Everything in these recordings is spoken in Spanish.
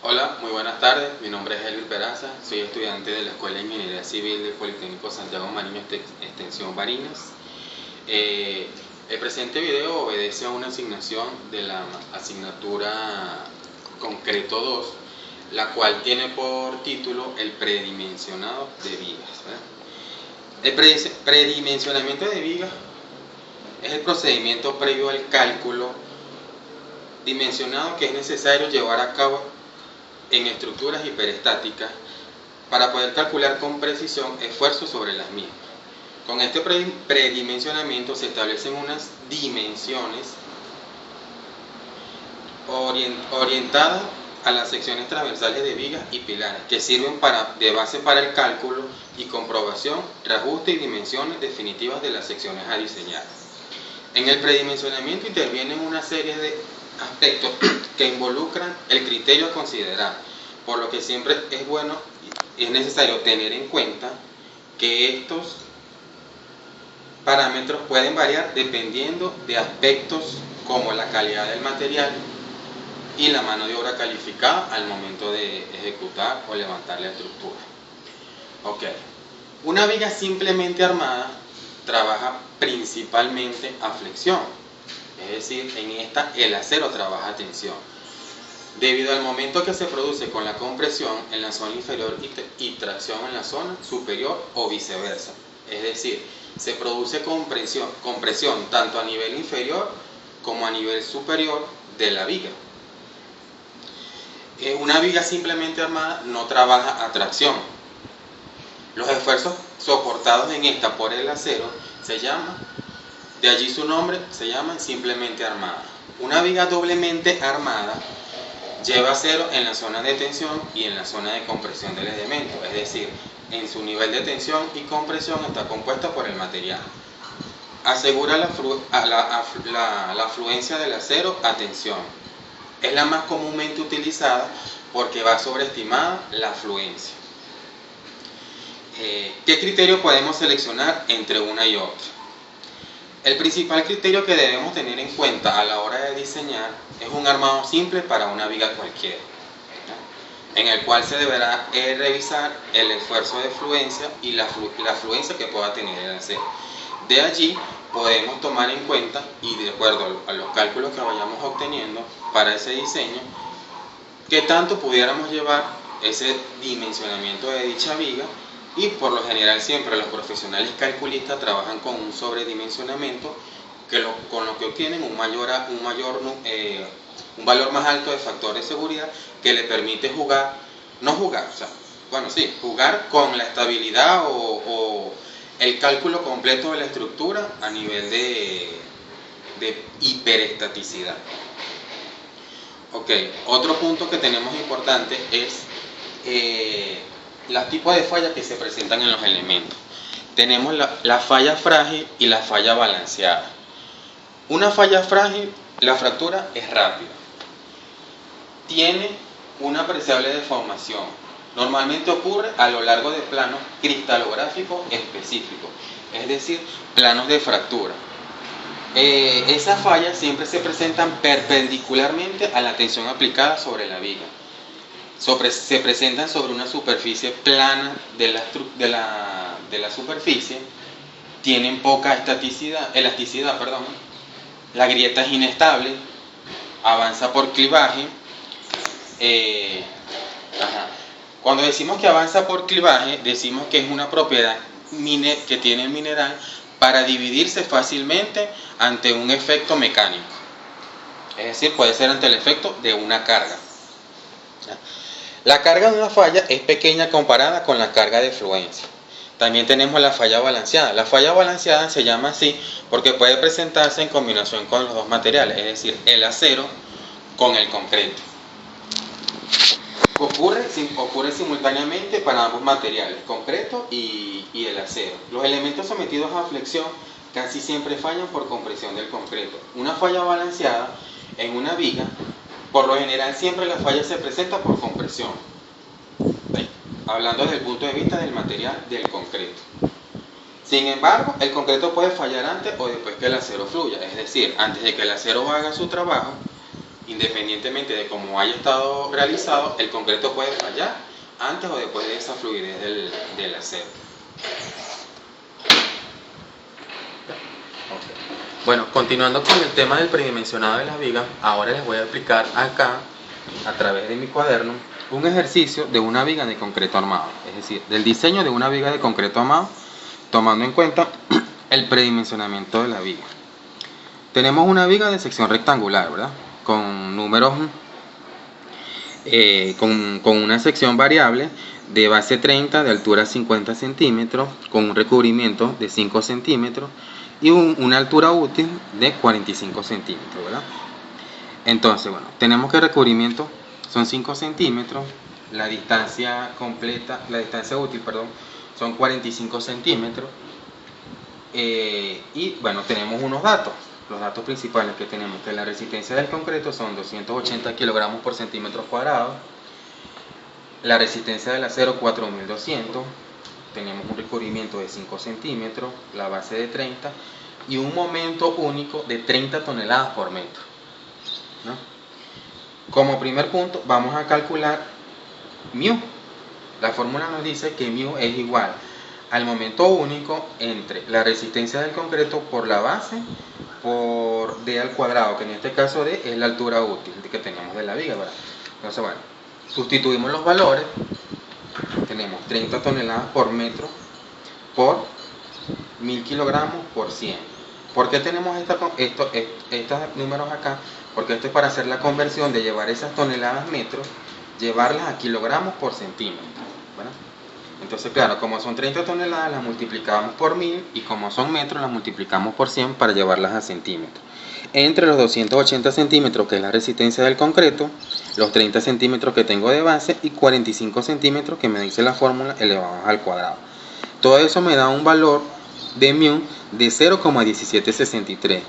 Hola, muy buenas tardes. Mi nombre es Elvis Peraza. Soy estudiante de la Escuela de Ingeniería Civil del Politécnico Santiago Mariño, Extensión Barinas. El presente video obedece a una asignación de la asignatura Concreto 2, la cual tiene por título el predimensionado de vigas, ¿verdad? El predimensionamiento de vigas es el procedimiento previo al cálculo dimensionado que es necesario llevar a cabo en estructuras hiperestáticas para poder calcular con precisión esfuerzos sobre las mismas. Con este predimensionamiento se establecen unas dimensiones orientadas a las secciones transversales de vigas y pilares, que sirven de base para el cálculo y comprobación, reajuste y dimensiones definitivas de las secciones a diseñar. En el predimensionamiento intervienen una serie de aspectos que involucran el criterio a considerar, por lo que siempre es bueno y es necesario tener en cuenta que estos parámetros pueden variar dependiendo de aspectos como la calidad del material y la mano de obra calificada al momento de ejecutar o levantar la estructura. Ok, una viga simplemente armada trabaja principalmente a flexión, es decir, en esta el acero trabaja a tensión, debido al momento que se produce con la compresión en la zona inferior y tracción en la zona superior o viceversa. Es decir, se produce compresión tanto a nivel inferior como a nivel superior de la viga. Una viga simplemente armada no trabaja a tracción. Los esfuerzos soportados en esta por el acero de allí su nombre, se llaman simplemente armada. Una viga doblemente armada lleva acero en la zona de tensión y en la zona de compresión del elemento, es decir, en su nivel de tensión y compresión está compuesta por el material. Asegura la fluencia del acero a tensión. Es la más comúnmente utilizada porque va sobreestimada la fluencia. ¿Qué criterio podemos seleccionar entre una y otra? El principal criterio que debemos tener en cuenta a la hora de diseñar es un armado simple para una viga cualquiera, en el cual se deberá revisar el esfuerzo de fluencia y la fluencia que pueda tener el acero. De allí podemos tomar en cuenta, y de acuerdo a los cálculos que vayamos obteniendo para ese diseño, qué tanto pudiéramos llevar ese dimensionamiento de dicha viga. Y por lo general siempre los profesionales calculistas trabajan con un sobredimensionamiento con lo que obtienen un valor más alto de factor de seguridad que le permite jugar con la estabilidad o el cálculo completo de la estructura a nivel de hiperestaticidad. Ok, otro punto que tenemos importante es los tipos de fallas que se presentan en los elementos. Tenemos la falla frágil y la falla balanceada. Una falla frágil, la fractura es rápida, tiene una apreciable deformación. Normalmente ocurre a lo largo de planos cristalográficos específicos, es decir, planos de fractura. Esas fallas siempre se presentan perpendicularmente a la tensión aplicada sobre la viga. Se presentan sobre una superficie plana de la superficie, tienen poca elasticidad, la grieta es inestable, avanza por clivaje. Cuando decimos que avanza por clivaje, decimos que es una propiedad que tiene el mineral para dividirse fácilmente ante un efecto mecánico, es decir, puede ser ante el efecto de una carga. La carga de una falla es pequeña comparada con la carga de fluencia. También tenemos la falla balanceada. La falla balanceada se llama así porque puede presentarse en combinación con los dos materiales, es decir, el acero con el concreto. Ocurre simultáneamente para ambos materiales, concreto y el acero. Los elementos sometidos a flexión casi siempre fallan por compresión del concreto. Una falla balanceada en una viga, por lo general siempre la falla se presenta por compresión, hablando desde el punto de vista del material del concreto. Sin embargo, el concreto puede fallar antes o después que el acero fluya, es decir, antes de que el acero haga su trabajo Independientemente de cómo haya estado realizado, el concreto puede fallar antes o después de esa fluidez del acero. Bueno, continuando con el tema del predimensionado de las vigas, ahora les voy a explicar acá, a través de mi cuaderno, un ejercicio de una viga de concreto armado, es decir, del diseño de una viga de concreto armado, tomando en cuenta el predimensionamiento de la viga. Tenemos una viga de sección rectangular, ¿verdad? Con números, con una sección variable de base 30, de altura 50 centímetros, con un recubrimiento de 5 centímetros y una altura útil de 45 centímetros, ¿verdad? Entonces, bueno, tenemos que el recubrimiento son 5 centímetros, la distancia útil, son 45 centímetros, y bueno, tenemos unos datos. Los datos principales que tenemos, que la resistencia del concreto son 280 kilogramos por centímetro cuadrado, la resistencia del acero 4200, tenemos un recubrimiento de 5 centímetros, la base de 30 y un momento único de 30 toneladas por metro, ¿no? Como primer punto vamos a calcular μ. La fórmula nos dice que μ es igual al momento único entre la resistencia del concreto por la base por d al cuadrado, que en este caso d es la altura útil que tenemos de la viga, ¿verdad? Entonces, bueno, sustituimos los valores, tenemos 30 toneladas por metro por 1000 kilogramos por 100. ¿Por qué tenemos estos números acá? Porque esto es para hacer la conversión de llevar esas toneladas metros, llevarlas a kilogramos por centímetro, ¿verdad? Entonces, claro, como son 30 toneladas, las multiplicamos por 1000 y como son metros, las multiplicamos por 100 para llevarlas a centímetros. Entre los 280 centímetros, que es la resistencia del concreto, los 30 centímetros que tengo de base y 45 centímetros que me dice la fórmula elevados al cuadrado. Todo eso me da un valor de μ de 0,1763.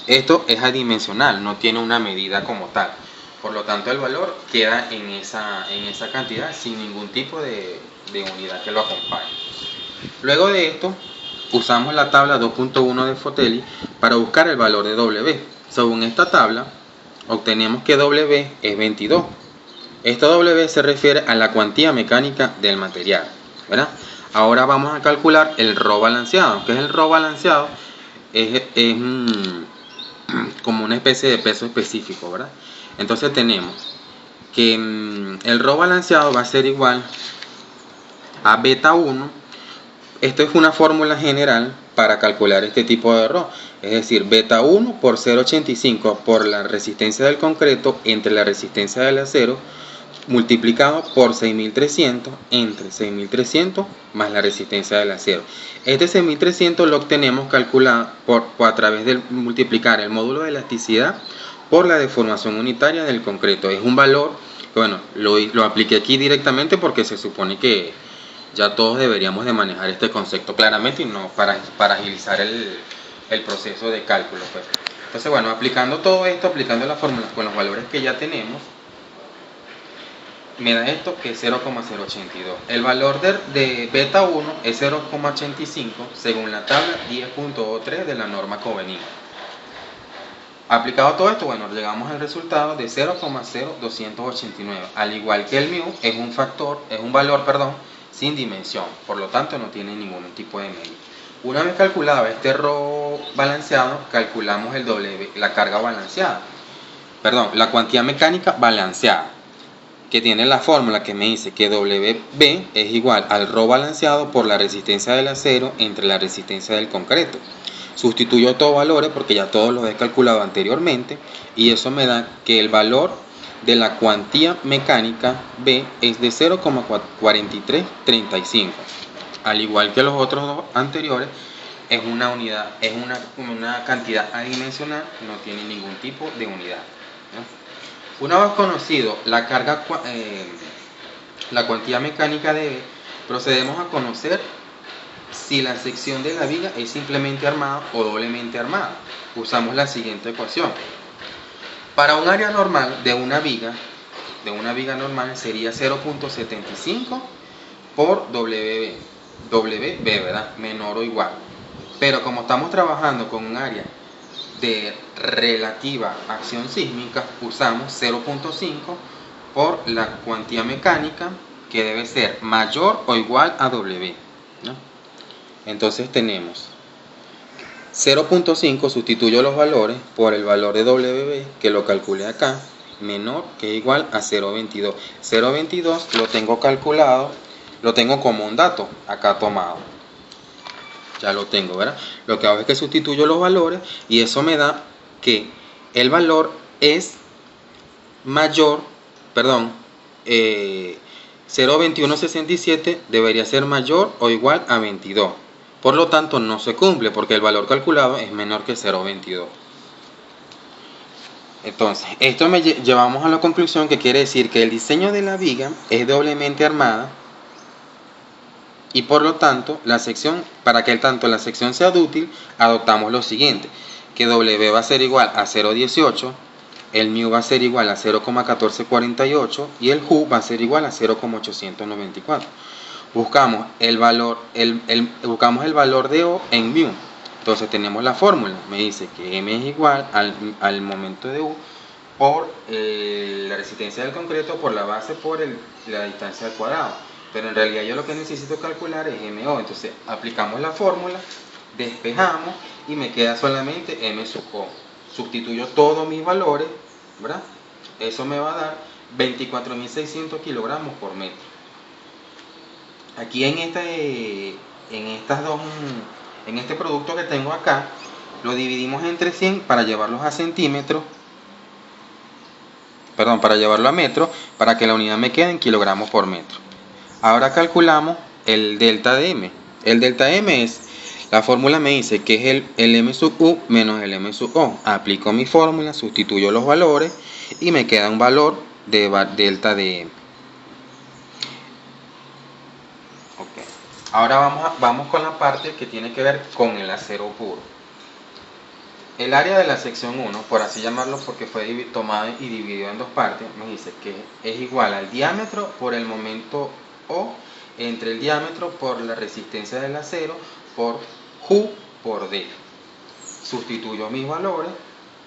Esto es adimensional, no tiene una medida como tal. Por lo tanto, el valor queda en esa cantidad sin ningún tipo de unidad que lo acompañe. Luego de esto, usamos la tabla 2.1 de Fotelli para buscar el valor de W. Según esta tabla, obtenemos que W es 22. Esta W se refiere a la cuantía mecánica del material, ¿verdad? Ahora vamos a calcular el ρ balanceado. ¿Qué es el ρ balanceado? Es como una especie de peso específico, ¿verdad? Entonces tenemos que el ρ balanceado va a ser igual a beta 1. Esto es una fórmula general para calcular este tipo de ρ. Es decir, beta 1 por 0,85 por la resistencia del concreto entre la resistencia del acero multiplicado por 6300 entre 6300 más la resistencia del acero. Este 6300 lo obtenemos calculado a través de multiplicar el módulo de elasticidad por la deformación unitaria del concreto. Es un valor, bueno, lo apliqué aquí directamente porque se supone que ya todos deberíamos de manejar este concepto claramente y no para agilizar el proceso de cálculo, pues. Entonces, bueno, aplicando todo esto, aplicando las fórmulas con los valores que ya tenemos, me da esto que es 0,082. El valor de beta 1 es 0,85 según la tabla 10.3 de la norma conveniente. Aplicado todo esto, bueno, llegamos al resultado de 0,0289. Al igual que el μ, es un valor sin dimensión, por lo tanto no tiene ningún tipo de medida. Una vez calculado este ρ balanceado, calculamos el W, la carga balanceada, la cuantía mecánica balanceada, que tiene la fórmula que me dice que WB es igual al ρ balanceado por la resistencia del acero entre la resistencia del concreto. Sustituyo todos valores porque ya todos los he calculado anteriormente y eso me da que el valor de la cuantía mecánica B es de 0,4335. Al igual que los otros dos anteriores, es una unidad, es una cantidad adimensional, no tiene ningún tipo de unidad, ¿no? Una vez conocido la carga, la cuantía mecánica de B, procedemos a conocer si la sección de la viga es simplemente armada o doblemente armada. Usamos la siguiente ecuación. Para un área normal de una viga normal sería 0.75 por WB, ¿verdad? Menor o igual. Pero como estamos trabajando con un área de relativa acción sísmica, usamos 0.5 por la cuantía mecánica, que debe ser mayor o igual a W, ¿no? Entonces tenemos 0.5, sustituyo los valores por el valor de W, que lo calculé acá, menor que igual a 0.22. 0.22 lo tengo calculado, lo tengo como un dato acá tomado. Ya lo tengo, ¿verdad? Lo que hago es que sustituyo los valores y eso me da que el valor es mayor, perdón, 0.2167 debería ser mayor o igual a 22. Por lo tanto, no se cumple porque el valor calculado es menor que 0.22. Entonces, esto llevamos a la conclusión que quiere decir que el diseño de la viga es doblemente armada y por lo tanto, para que tanto la sección sea dúctil, adoptamos lo siguiente, que W va a ser igual a 0.18, el mu va a ser igual a 0.1448 y el Ju va a ser igual a 0.894. Buscamos el valor de O en mu. Entonces tenemos la fórmula, me dice que M es igual al momento de U por la resistencia del concreto por la base por la distancia al cuadrado. Pero en realidad yo lo que necesito calcular es MO. Entonces aplicamos la fórmula, despejamos y me queda solamente M sub O. Sustituyo todos mis valores, ¿verdad? Eso me va a dar 24.600 kilogramos por metro. Aquí en este producto que tengo acá, lo dividimos entre 100 para llevarlos a centímetros. Perdón, para llevarlo a metro, para que la unidad me quede en kilogramos por metro. Ahora calculamos el delta de M. El delta M es, la fórmula me dice que es el M sub U menos el M sub O. Aplico mi fórmula, sustituyo los valores y me queda un valor de delta de M. Okay. Ahora vamos con la parte que tiene que ver con el acero puro. El área de la sección 1, por así llamarlo porque fue tomado y dividido en dos partes, me dice que es igual al diámetro por el momento O entre el diámetro por la resistencia del acero por Ju por D. Sustituyo mis valores,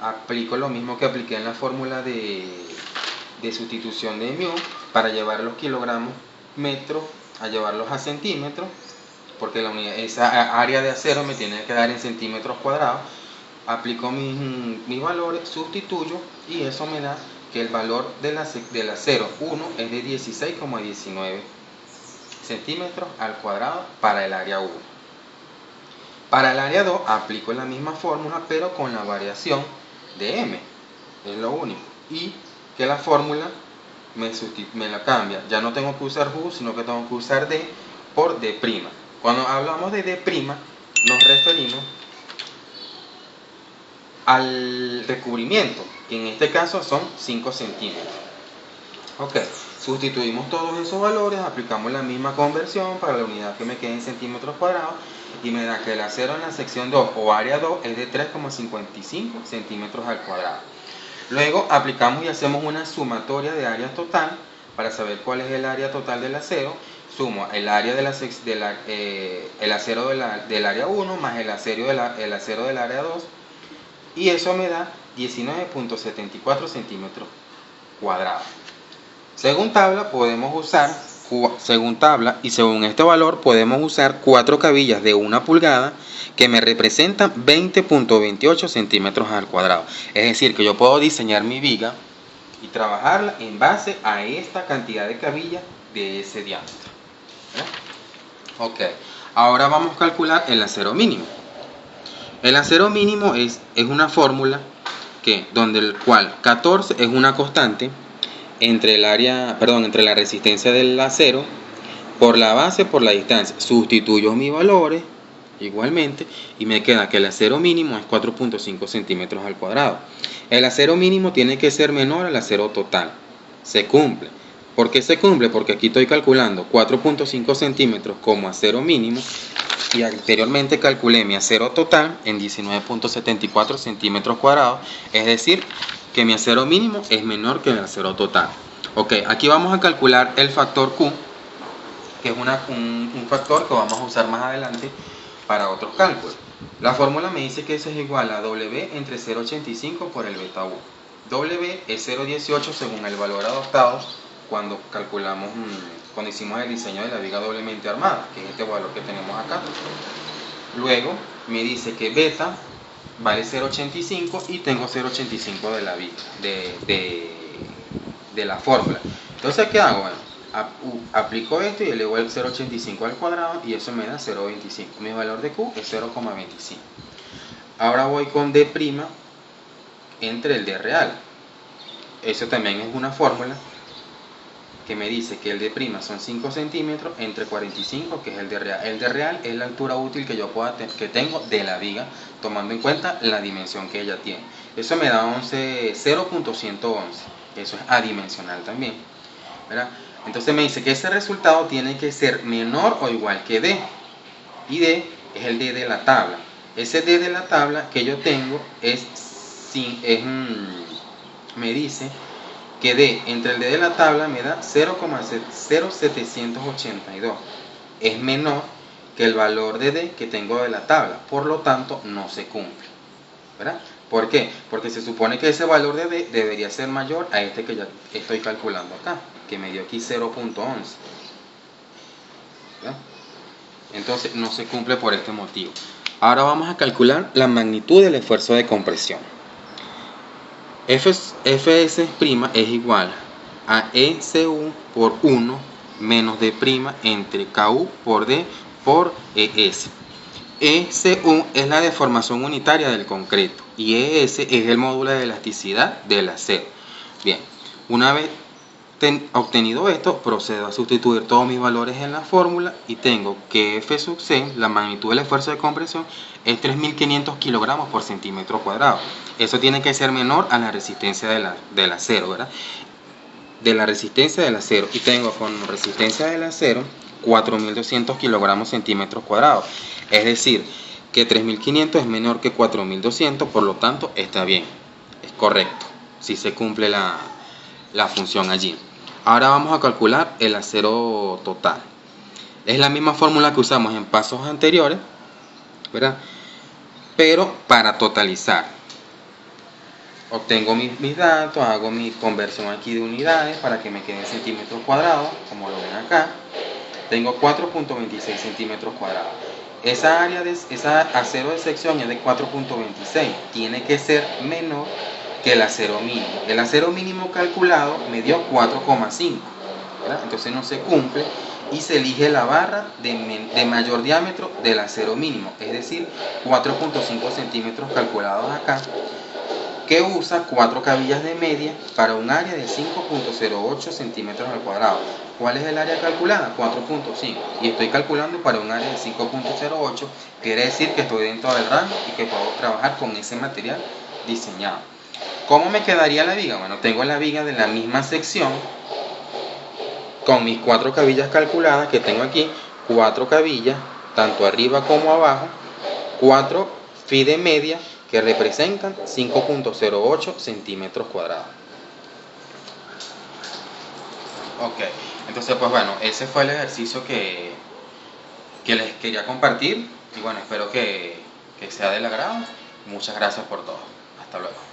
aplico lo mismo que apliqué en la fórmula de sustitución de mu para llevar los kilogramos metros a llevarlos a centímetros, porque esa área de acero me tiene que dar en centímetros cuadrados. Aplico mis valores, sustituyo y eso me da que el valor del acero 1 es de 16,19 centímetros al cuadrado para el área 1. Para el área 2 aplico la misma fórmula pero con la variación de M, es lo único, y que la fórmula me la cambia, ya no tengo que usar Ju sino que tengo que usar D por D'. Cuando hablamos de D', nos referimos al recubrimiento, que en este caso son 5 centímetros. Ok, sustituimos todos esos valores, aplicamos la misma conversión para la unidad que me quede en centímetros cuadrados y me da que el acero en la sección 2 o área 2 es de 3,55 centímetros al cuadrado. Luego aplicamos y hacemos una sumatoria de área total para saber cuál es el área total del acero. Sumo el área el acero del área 1 más el acero del área 2 y eso me da 19,74 centímetros cuadrados. Según tabla y según este valor podemos usar 4 cabillas de 1 pulgada que me representan 20,28 centímetros al cuadrado. Es decir, que yo puedo diseñar mi viga y trabajarla en base a esta cantidad de cabillas de ese diámetro. Ok, ahora vamos a calcular el acero mínimo. El acero mínimo es una fórmula donde el cual 14 es una constante entre la resistencia del acero por la base por la distancia. Sustituyo mis valores igualmente y me queda que el acero mínimo es 4,5 centímetros al cuadrado. El acero mínimo tiene que ser menor al acero total. Se cumple. ¿Por qué se cumple? Porque aquí estoy calculando 4,5 centímetros como acero mínimo y anteriormente calculé mi acero total en 19,74 centímetros cuadrados, es decir, que mi acero mínimo es menor que el acero total. Ok, aquí vamos a calcular el factor Q, que es un factor que vamos a usar más adelante para otros cálculos. La fórmula me dice que eso es igual a W entre 0,85 por el beta U. W es 0,18 según el valor adoptado cuando calculamos, cuando hicimos el diseño de la viga doblemente armada, que es este valor que tenemos acá. Luego me dice que beta vale 0,85 y tengo 0,85 de la viga, de la fórmula. Entonces, ¿qué hago? Bueno, aplico esto y elevo el 0,85 al cuadrado y eso me da 0,25. Mi valor de Q es 0,25. Ahora voy con D' entre el D real. Eso también es una fórmula que me dice que el D' son 5 centímetros entre 45, que es el D real. El D real es la altura útil que yo que tengo de la viga, tomando en cuenta la dimensión que ella tiene. Eso me da 0.111. Eso es adimensional también, ¿verdad? Entonces me dice que ese resultado tiene que ser menor o igual que D. Y D es el D de la tabla. Ese D de la tabla que yo tengo me dice que D entre el D de la tabla me da 0,0782. Es menor que el valor de D que tengo de la tabla. Por lo tanto, no se cumple, ¿verdad? ¿Por qué? Porque se supone que ese valor de D debería ser mayor a este que ya estoy calculando acá, que me dio aquí 0.11. Entonces no se cumple por este motivo. Ahora vamos a calcular la magnitud del esfuerzo de compresión. Fs' es igual a ECU por 1 menos D' entre KU por D por ES. ECU es la deformación unitaria del concreto y ES es el módulo de elasticidad del acero. Bien, una vez obtenido esto, procedo a sustituir todos mis valores en la fórmula y tengo que F sub C, la magnitud del esfuerzo de compresión, es 3.500 kilogramos por centímetro cuadrado. Eso tiene que ser menor a la resistencia del acero, ¿verdad? De la resistencia del acero. Y tengo con resistencia del acero 4.200 kilogramos centímetros cuadrados. Es decir, que 3.500 es menor que 4.200, por lo tanto está bien, es correcto, si se cumple la función allí. Ahora vamos a calcular el acero total. Es la misma fórmula que usamos en pasos anteriores, ¿verdad? Pero para totalizar. Obtengo mis datos, hago mi conversión aquí de unidades para que me queden centímetros cuadrados, como lo ven acá. Tengo 4.26 centímetros cuadrados. Esa acero de sección es de 4.26. Tiene que ser menor que el acero mínimo. El acero mínimo calculado me dio 4,5. Entonces no se cumple y se elige la barra de mayor diámetro del acero mínimo, es decir, 4.5 centímetros calculados acá, que usa 4 cabillas de media para un área de 5.08 centímetros al cuadrado. ¿Cuál es el área calculada? 4.5. Y estoy calculando para un área de 5.08. Quiere decir que estoy dentro del rango y que puedo trabajar con ese material diseñado. ¿Cómo me quedaría la viga? Bueno, tengo la viga de la misma sección con mis 4 cabillas calculadas que tengo aquí. 4 cabillas, tanto arriba como abajo. 4 phi de media que representan 5.08 centímetros cuadrados. Ok, entonces pues bueno, ese fue el ejercicio que les quería compartir y bueno, espero que sea del agrado. Muchas gracias por todo. Hasta luego.